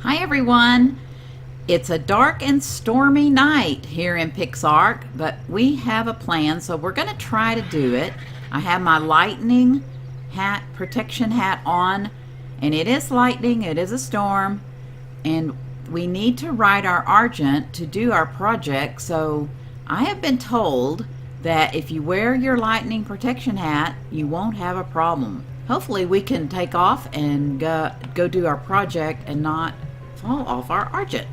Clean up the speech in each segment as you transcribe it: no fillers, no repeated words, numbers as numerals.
Hi everyone! It's a dark and stormy night here in PixARK, but we have a plan, so we're going to try to do it. I have my lightning hat, protection hat on, and it is lightning, it is a storm, and we need to ride our Argent to do our project. So I have been told that if you wear your lightning protection hat, you won't have a problem. Hopefully we can take off and go do our project and not fall off our Argent.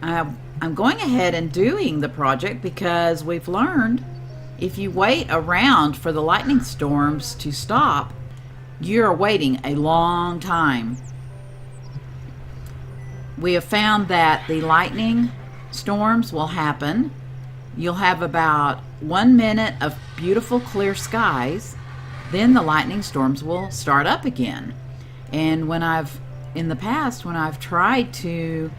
I'm going ahead and doing the project because we've learned if you wait around for the lightning storms to stop, you're waiting a long time. We have found that the lightning storms will happen. You'll have about 1 minute of beautiful clear skies, then the lightning storms will start up again. And in the past, when I've tried to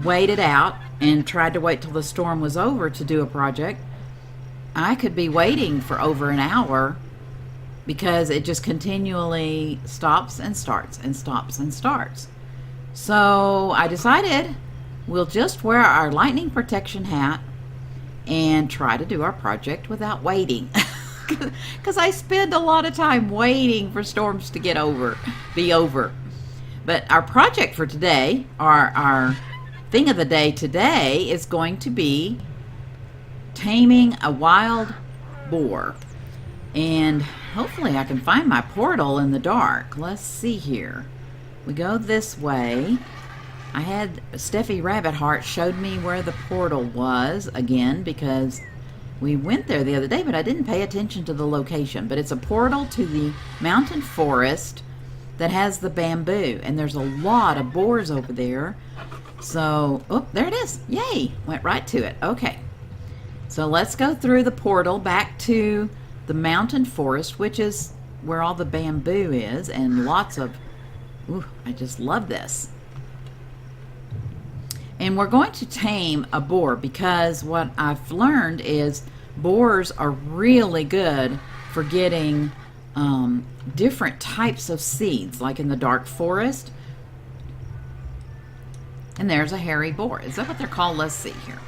wait it out and tried to wait till the storm was over to do a project, I could be waiting for over an hour because it just continually stops and starts and stops and starts. So I decided we'll just wear our lightning protection hat and try to do our project without waiting. Because I spend a lot of time waiting for storms to be over. But our project for today, our thing of the day today, is going to be taming a wild boar. And hopefully I can find my portal in the dark. Let's see here. We go this way. I had Steffi Rabbit Heart showed me where the portal was again because we went there the other day, but I didn't pay attention to the location. But it's a portal to the mountain forest that has the bamboo, and there's a lot of boars over there. So, oh, there it is. Yay! Went right to it. Okay. So let's go through the portal back to the mountain forest, which is where all the bamboo is, and lots of, ooh, I just love this. And we're going to tame a boar because what I've learned is boars are really good for getting different types of seeds, like in the dark forest. And there's a hairy boar. Is that what they're called? Let's see here.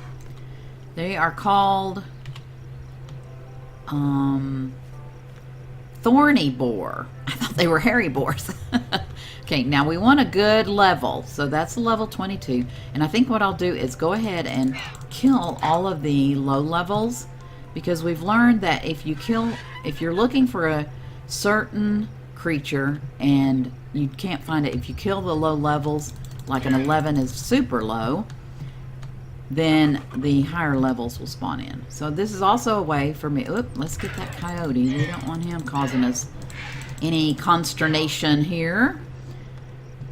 They are called Thorny Boar. I thought they were hairy boars. Okay, now we want a good level, so that's level 22. And I think what I'll do is go ahead and kill all of the low levels, because we've learned that if you're looking for a certain creature and you can't find it, if you kill the low levels, like an 11 is super low, then the higher levels will spawn in. So this is also a way for me. Oop, let's get that coyote. We don't want him causing us any consternation here.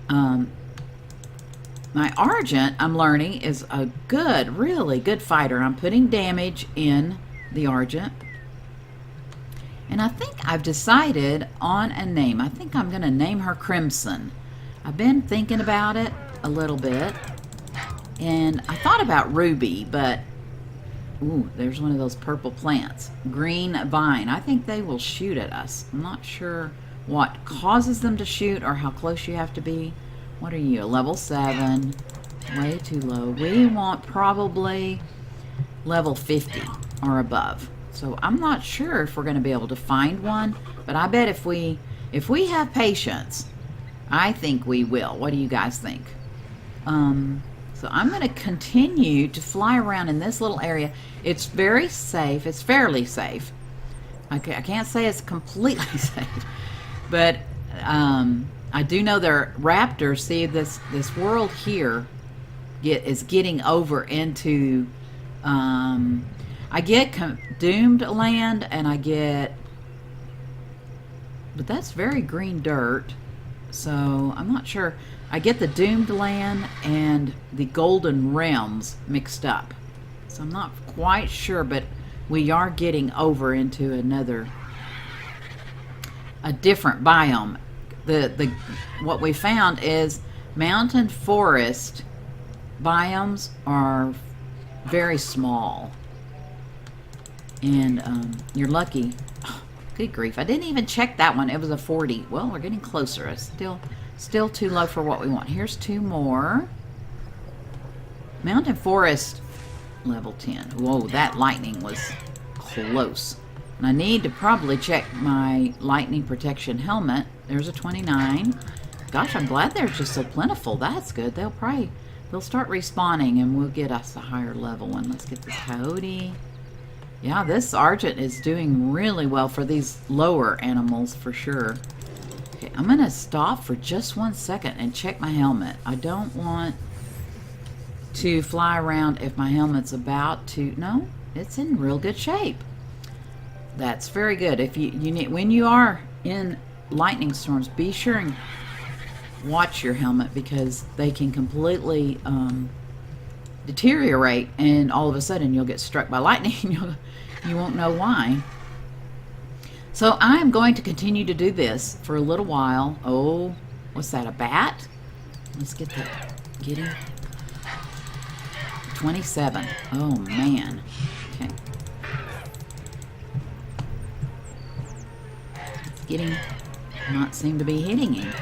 My Argent, I'm learning, is a good, really good fighter. I'm putting damage in the Argent. And I think I've decided on a name. I think I'm going to name her Crimson. I've been thinking about it a little bit. And I thought about Ruby, but ooh, there's one of those purple plants. Green Vine. I think they will shoot at us. I'm not sure what causes them to shoot or how close you have to be. What are you? Level 7. Way too low. We want probably level 50 or above. So I'm not sure if we're going to be able to find one, but I bet if we have patience, I think we will. What do you guys think? So I'm going to continue to fly around in this little area. It's very safe. It's fairly safe. Okay, I can't say it's completely safe, but I do know there are raptors. See, this world here is getting over into, I get doomed land, and I get, but that's very green dirt, so I'm not sure. I get the doomed land and the golden realms mixed up, so I'm not quite sure, but we are getting over into a different biome. What we found is mountain forest biomes are very small, and you're lucky. Oh, good grief, I didn't even check that one. It was a 40. Well, we're getting closer. I still Still too low for what we want. Here's 2 more. Mountain Forest, level 10. Whoa, that lightning was close. And I need to probably check my lightning protection helmet. There's a 29. Gosh, I'm glad they're just so plentiful. That's good. They'll start respawning and we'll get us a higher level one. Let's get this coyote. Yeah, this Argent is doing really well for these lower animals for sure. Okay, I'm going to stop for just 1 second and check my helmet. I don't want to fly around if my helmet's about to... No, it's in real good shape. That's very good. If you need, when you are in lightning storms, be sure and watch your helmet because they can completely deteriorate and all of a sudden you'll get struck by lightning and you won't know why. So I'm going to continue to do this for a little while. Oh, what's that, a bat? Let's get that. Get him. 27. Oh man. Okay. Let's get him. Not seem to be hitting him.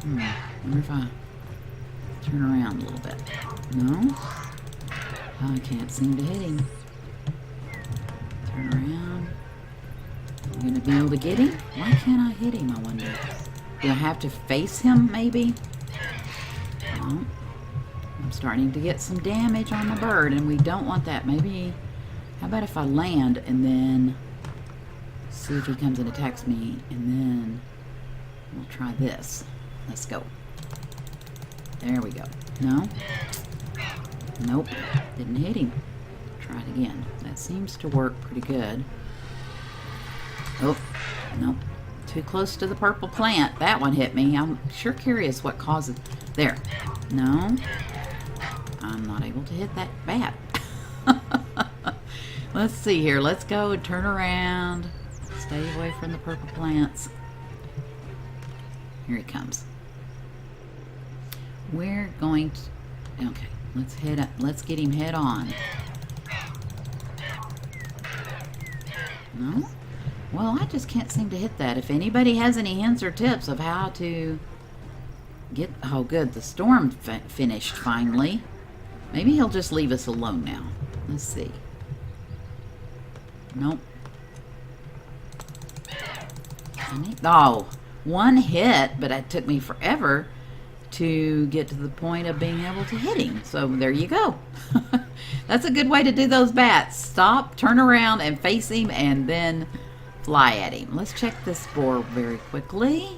Wonder if I turn around a little bit. No? I can't seem to hit him. Turn around. I'm going to be able to get him? Why can't I hit him, I wonder? Do I have to face him, maybe? No. I'm starting to get some damage on the bird, and we don't want that. Maybe, how about if I land and then see if he comes and attacks me, and then we'll try this. Let's go. There we go. No? Nope. Didn't hit him. Try it again. That seems to work pretty good. Oh, nope. Too close to the purple plant. That one hit me. I'm sure curious what causes... There. No. I'm not able to hit that bat. Let's see here. Let's go and turn around. Stay away from the purple plants. Here he comes. We're going to... Okay. Let's head up. Let's get him head on. No? Well, I just can't seem to hit that. If anybody has any hints or tips of how to get... Oh, good. The storm finished finally. Maybe he'll just leave us alone now. Let's see. Nope. Oh, one hit, but it took me forever to get to the point of being able to hit him. So there you go. That's a good way to do those bats. Stop, turn around, and face him, and then fly at him. Let's check this boar very quickly.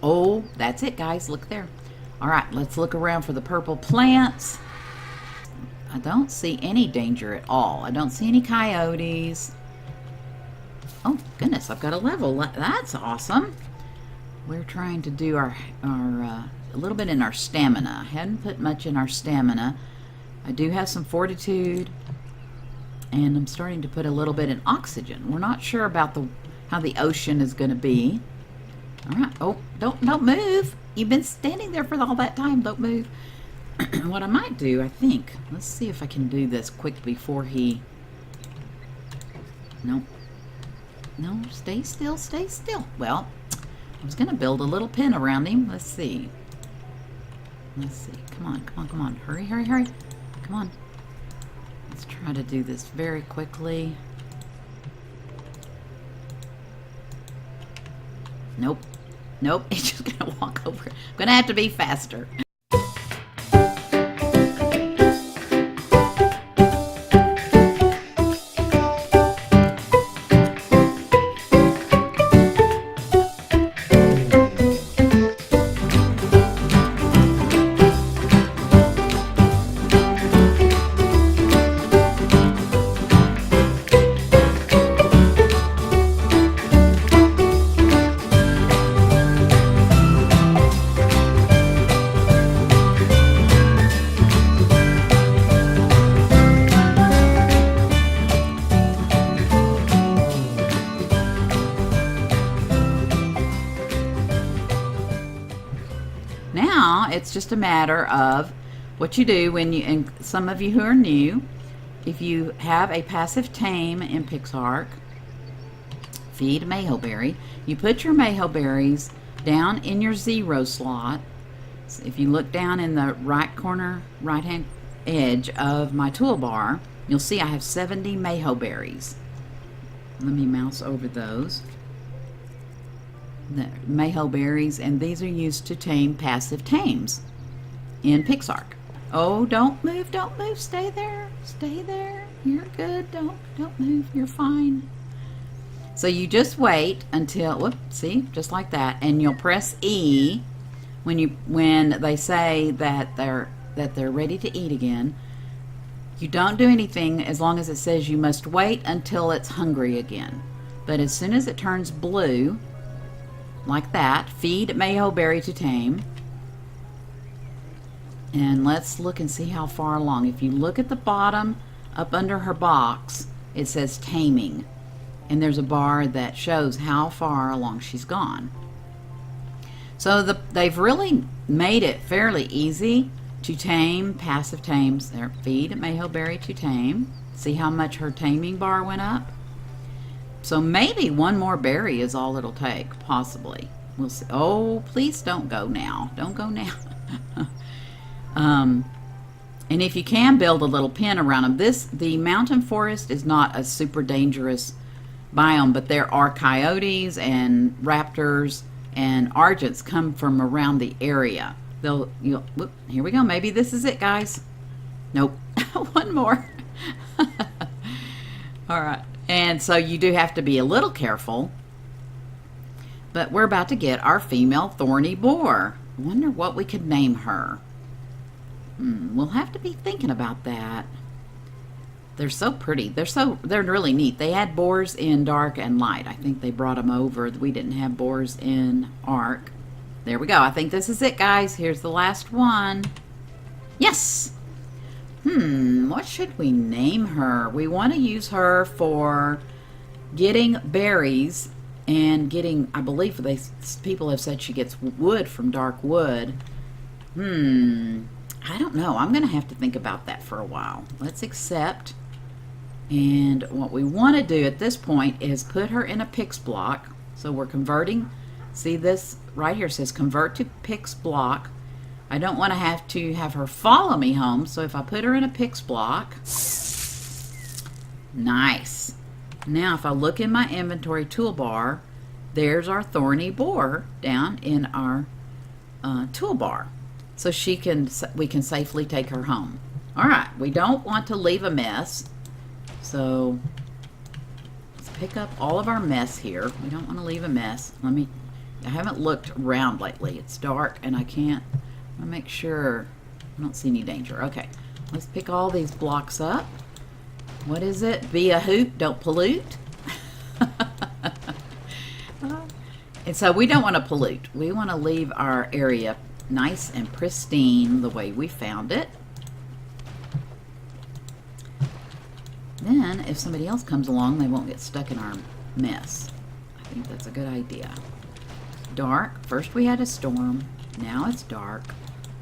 Oh, that's it, guys. Look there. All right, let's look around for the purple plants. I don't see any danger at all. I don't see any coyotes. Oh, goodness, I've got a level. That's awesome. We're trying to do our a little bit in our stamina. I hadn't put much in our stamina. I do have some fortitude, and I'm starting to put a little bit in oxygen. We're not sure about how the ocean is going to be. All right. Oh, don't move. You've been standing there for all that time. Don't move. What I might do, I think. Let's see if I can do this quick before he... No. No, stay still, stay still. Well, I was going to build a little pen around him. Let's see. Let's see. Come on, come on, come on. Hurry, hurry, hurry. Come on. Let's try to do this very quickly. Nope. Nope. He's just going to walk over. I'm going to have to be faster. Now it's just a matter of what you do when you, and some of you who are new, if you have a passive tame in PixARK, feed mayhowberry. You put your mayhowberries down in your 0 slot. So if you look down in the right corner, right hand edge of my toolbar, you'll see I have 70 mayhowberries. Let me mouse over those. The mayhowberries, and these are used to tame passive tames in PixARK. Oh, don't move, stay there, you're good, don't move, you're fine. So you just wait until, whoop, see, just like that, and you'll press E when they say that they're ready to eat again. You don't do anything as long as it says you must wait until it's hungry again. But as soon as it turns blue, like that, feed mayhowberry to tame. And let's look and see how far along. If you look at the bottom, up under her box, it says taming. And there's a bar that shows how far along she's gone. So they've really made it fairly easy to tame passive tames. There, feed mayhowberry to tame. See how much her taming bar went up? So maybe one more berry is all it'll take, possibly. We'll see. Oh, please don't go now. Don't go now. And if you can build a little pen around them. The mountain forest is not a super dangerous biome, but there are coyotes and raptors and argents come from around the area. Whoop, here we go. Maybe this is it, guys. Nope. One more. All right. And so you do have to be a little careful. But we're about to get our female thorny boar. Wonder what we could name her. We'll have to be thinking about that. They're so pretty. They're really neat. They had boars in dark and light. I think they brought them over. We didn't have boars in ARK. There we go. I think this is it, guys. Here's the last one. Yes! What should we name her? We want to use her for getting berries and getting, I believe people have said she gets wood from dark wood. I don't know. I'm going to have to think about that for a while. Let's accept. And what we want to do at this point is put her in a Pix block. So we're converting. See this right here says convert to Pix block. I don't want to have her follow me home. So if I put her in a Pix block. Nice. Now if I look in my inventory toolbar, there's our thorny boar down in our toolbar. So we can safely take her home. All right, we don't want to leave a mess. So let's pick up all of our mess here. We don't want to leave a mess. I haven't looked around lately. It's dark and I can't make sure. I don't see any danger. Okay, let's pick all these blocks up. What is it? Be a hoot, don't pollute. And so we don't want to pollute. We want to leave our area nice and pristine the way we found it. Then if somebody else comes along, they won't get stuck in our mess. I think that's a good idea. Dark. First we had a storm. Now it's dark.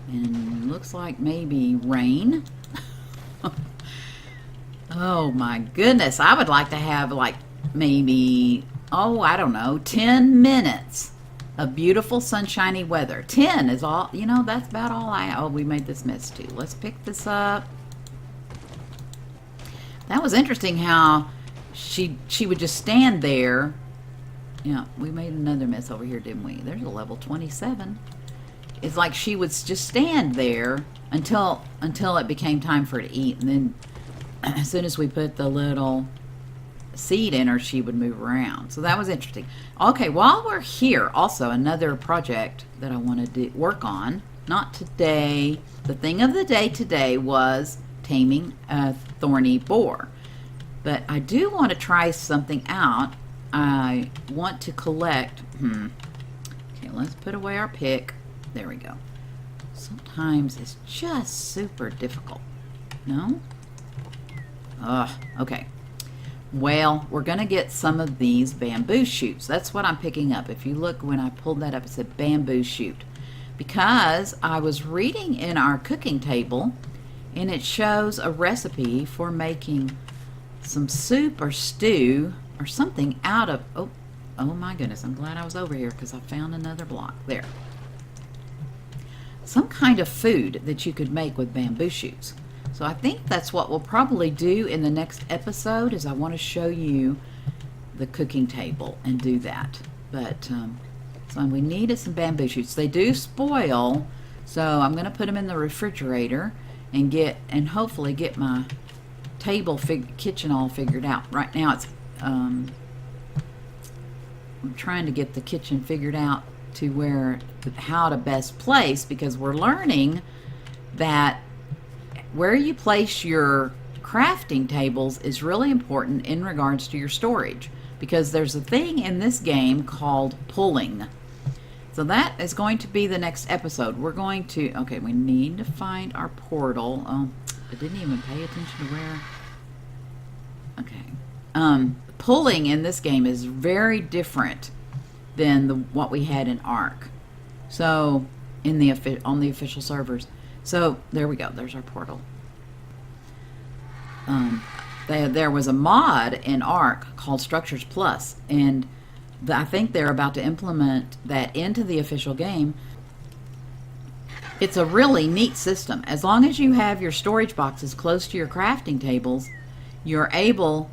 And looks like maybe rain. Oh my goodness. I would like to have like maybe, I don't know, 10 minutes of beautiful sunshiny weather. 10 is all, that's about all we made this mess too. Let's pick this up. That was interesting how she would just stand there. Yeah, we made another mess over here, didn't we? There's a level 27. It's like she would just stand there until it became time for her to eat. And then as soon as we put the little seed in her, she would move around. So that was interesting. Okay, while we're here, also another project that I want to work on. Not today. The thing of the day today was taming a thorny boar. But I do want to try something out. I want to collect. Okay, let's put away our pick. There we go. Sometimes it's just super difficult. No? Okay. Well, we're going to get some of these bamboo shoots. That's what I'm picking up. If you look, when I pulled that up, it said bamboo shoot. Because I was reading in our cooking table, and it shows a recipe for making some soup or stew or something out of, Oh my goodness, I'm glad I was over here because I found another block. There. Some kind of food that you could make with bamboo shoots. So I think that's what we'll probably do in the next episode, is I want to show you the cooking table and do that. But so we needed some bamboo shoots. They do spoil, so I'm going to put them in the refrigerator and hopefully get my kitchen all figured out. Right now it's I'm trying to get the kitchen figured out to how to best place, because we're learning that where you place your crafting tables is really important in regards to your storage, because there's a thing in this game called pulling. So that is going to be the next episode. We're going to, okay, we need to find our portal. Oh, I didn't even pay attention to where. Okay. Pulling in this game is very different than what we had in ARK. So, on the official servers. So, there we go. There's our portal. There was a mod in ARK called Structures Plus, and I think they're about to implement that into the official game. It's a really neat system. As long as you have your storage boxes close to your crafting tables, you're able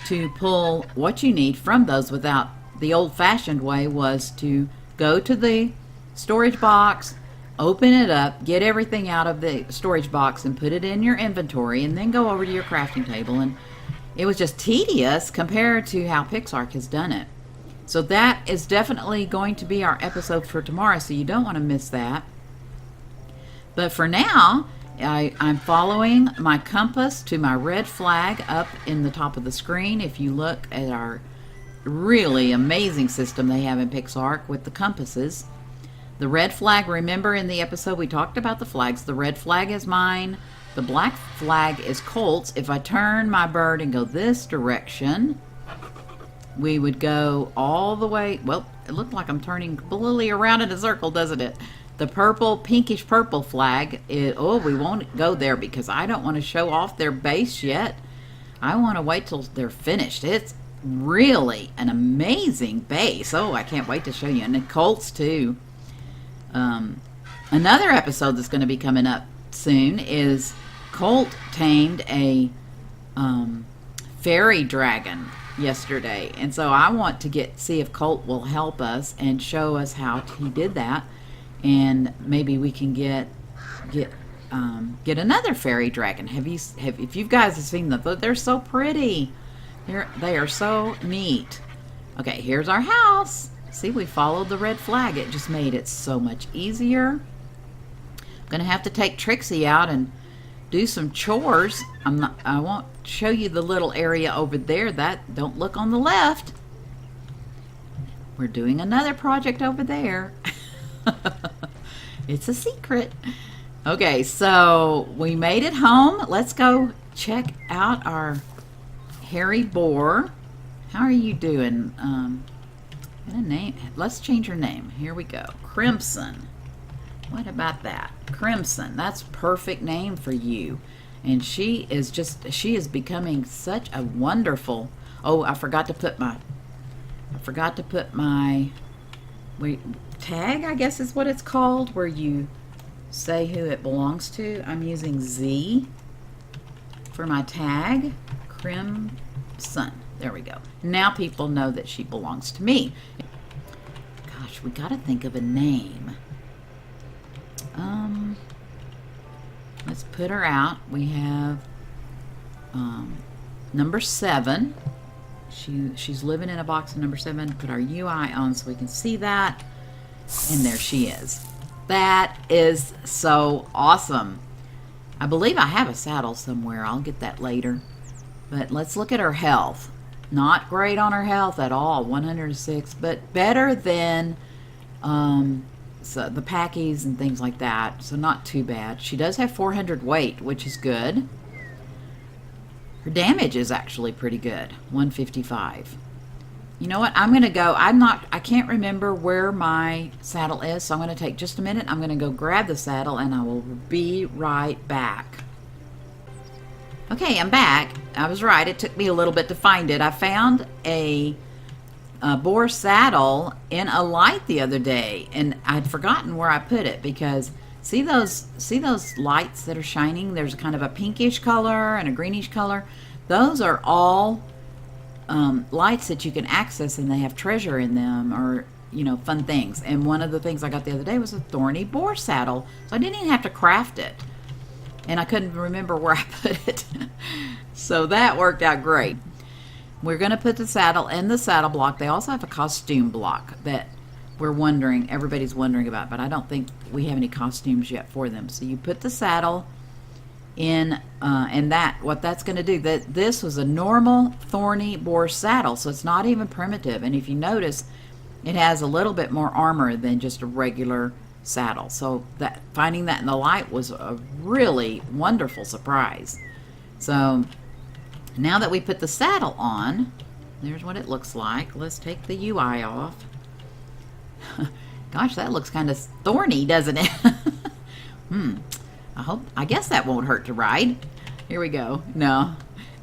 to pull what you need from those without. The old-fashioned way was to go to the storage box, open it up, get everything out of the storage box and put it in your inventory, and then go over to your crafting table. And it was just tedious compared to how PixARK has done it. So that is definitely going to be our episode for tomorrow, so you don't want to miss that. But for now, I'm following my compass to my red flag up in the top of the screen. If you look at our really amazing system they have in PixARK with the compasses. The red flag, remember in the episode we talked about the flags, the red flag is mine, the black flag is Colt's. If I turn my bird and go this direction, we would go all the way, well, it looked like I'm turning completely around in a circle, doesn't it? The purple, pinkish purple flag, we won't go there because I don't want to show off their base yet. I want to wait till they're finished. It's really an amazing base. Oh, I can't wait to show you. And the Colts too. Another episode that's going to be coming up soon is Colt tamed a fairy dragon yesterday, and so I want to see if Colt will help us and show us how he did that, and maybe we can get another fairy dragon. If you guys have seen them, they're so pretty. They are so neat. Okay, here's our house. See, we followed the red flag. It just made it so much easier. I'm gonna have to take Trixie out and do some chores. I won't show you the little area over there. Don't look on the left. We're doing another project over there. It's a secret. Okay, so we made it home. Let's go check out our hairy boar. How are you doing? Get a name. Let's change her name. Here we go. Crimson. What about that? Crimson. That's perfect name for you. And she is becoming such a wonderful. Oh, I forgot to put my tag, I guess is what it's called, where you say who it belongs to. I'm using Z for my tag. Crimson. There we go. Now people know that she belongs to me. Gosh, we gotta think of a name. Let's put her out. We have number 7. She's living in a box of number 7. Put our UI on so we can see that. And there she is. That is so awesome. I believe I have a saddle somewhere. I'll get that later. But let's look at her health. Not great on her health at all. 106, but better than so the packies and things like that. So not too bad. She does have 400 weight, which is good. Her damage is actually pretty good. 155. You know what? I'm going to go. I can't remember where my saddle is, so I'm going to take just a minute. I'm going to go grab the saddle, and I will be right back. Okay, I'm back. I was right. It took me a little bit to find it. I found a boar saddle in a light the other day, and I'd forgotten where I put it because see those lights that are shining? There's kind of a pinkish color and a greenish color. Those are all lights that you can access, and they have treasure in them, or fun things. And one of the things I got the other day was a thorny boar saddle, so I didn't even have to craft it, and I couldn't remember where I put it. So that worked out great. We're going to put the saddle in the saddle block. They also have a costume block that everybody's wondering about, but I don't think we have any costumes yet for them. So you put the saddle in, and what that's going to do, this was a normal thorny boar saddle, so it's not even primitive. And if you notice, it has a little bit more armor than just a regular saddle. So finding that in the light was a really wonderful surprise. So now that we put the saddle on, there's what it looks like. Let's take the UI off. Gosh, that looks kind of thorny, doesn't it? I guess that won't hurt to ride. Here we go. No,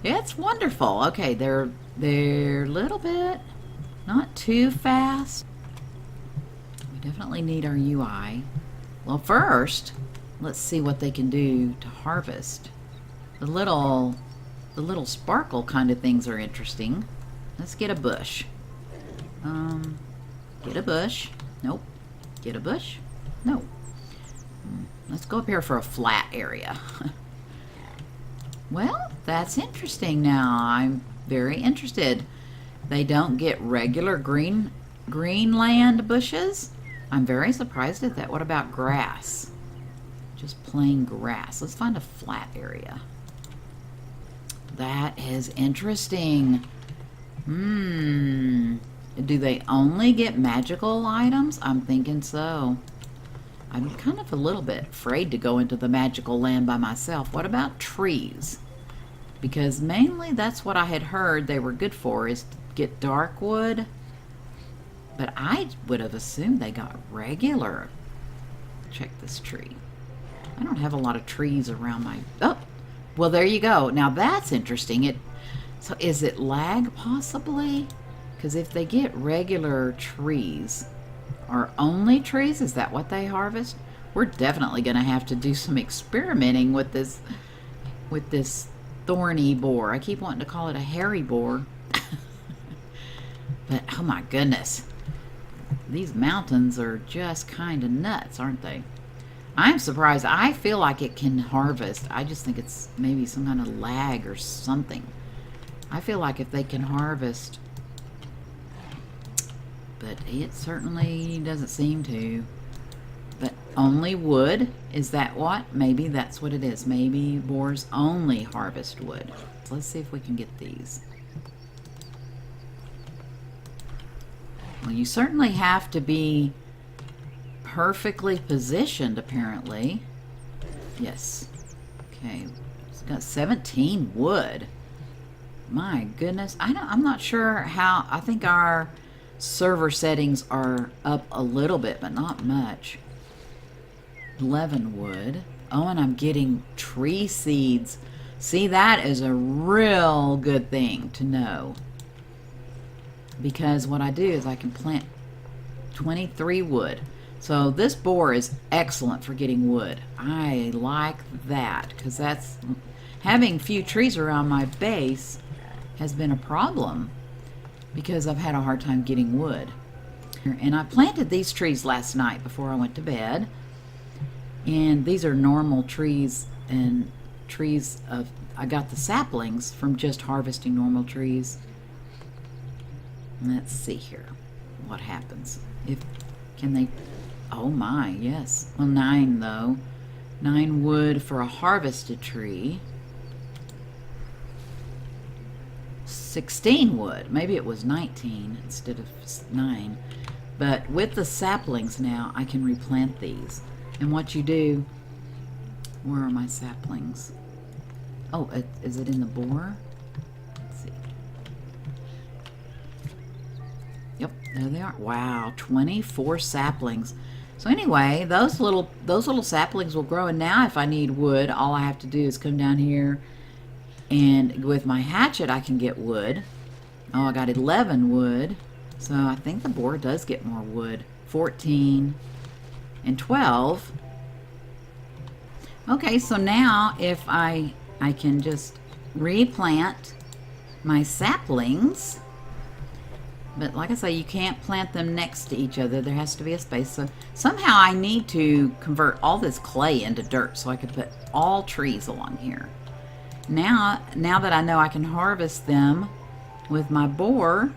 it's wonderful. Okay, they're a little bit, not too fast. We definitely need our UI. Well, first, let's see what they can do to harvest. The little sparkle kind of things are interesting. Let's get a bush. Get a bush. Nope. Get a bush. No. Let's go up here for a flat area. Well, that's interesting now. I'm very interested. They don't get regular greenland bushes. I'm very surprised at that. What about grass? Just plain grass. Let's find a flat area. That is interesting. Do they only get magical items? I'm thinking so. I'm kind of a little bit afraid to go into the magical land by myself. What about trees? Because mainly that's what I had heard they were good for, is to get dark wood. But I would have assumed they got regular. Check this tree. I don't have a lot of trees around my... Oh! Well, there you go. Now that's interesting. So is it lag possibly? Because if they get regular trees, or only trees, is that what they harvest? We're definitely going to have to do some experimenting with this thorny boar. I keep wanting to call it a hairy boar. But oh my goodness. These mountains are just kind of nuts, aren't they? I'm surprised. I feel like it can harvest. I just think it's maybe some kind of lag or something. I feel like if they can harvest, but it certainly doesn't seem to. But only wood? Is that what? Maybe that's what it is. Maybe boars only harvest wood. Let's see if we can get these. Well, you certainly have to be perfectly positioned, apparently. Yes. Okay. It's got 17 wood. My goodness. I'm not sure how. I think our server settings are up a little bit, but not much. 11 wood. Oh, and I'm getting tree seeds. See, that is a real good thing to know. Because what I do is I can plant 23 wood. So this boar is excellent for getting wood. I like that, because that's having few trees around my base has been a problem because I've had a hard time getting wood. And I planted these trees last night before I went to bed. And these are normal trees, and trees of, I got the saplings from just harvesting normal trees. Let's see here what happens. Can they, oh my, yes. Well, 9 though. 9 wood for a harvested tree. 16 wood. Maybe it was 19 instead of 9. But with the saplings now, I can replant these. And what you do, where are my saplings? Oh, is it in the boar? Let's see. Yep, there they are. Wow, 24 saplings. So anyway, those little saplings will grow. And now if I need wood, all I have to do is come down here, and with my hatchet I can get wood. Oh, I got 11 wood. So I think the boar does get more wood. 14 and 12. Okay, so now if I can just replant my saplings. But like I say, you can't plant them next to each other. There has to be a space. So somehow I need to convert all this clay into dirt so I could put all trees along here. Now that I know I can harvest them with my boar,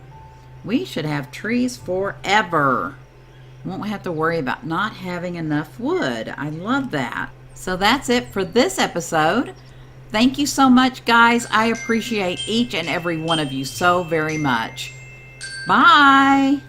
we should have trees forever. Won't have to worry about not having enough wood. I love that. So that's it for this episode. Thank you so much, guys. I appreciate each and every one of you so very much. Bye.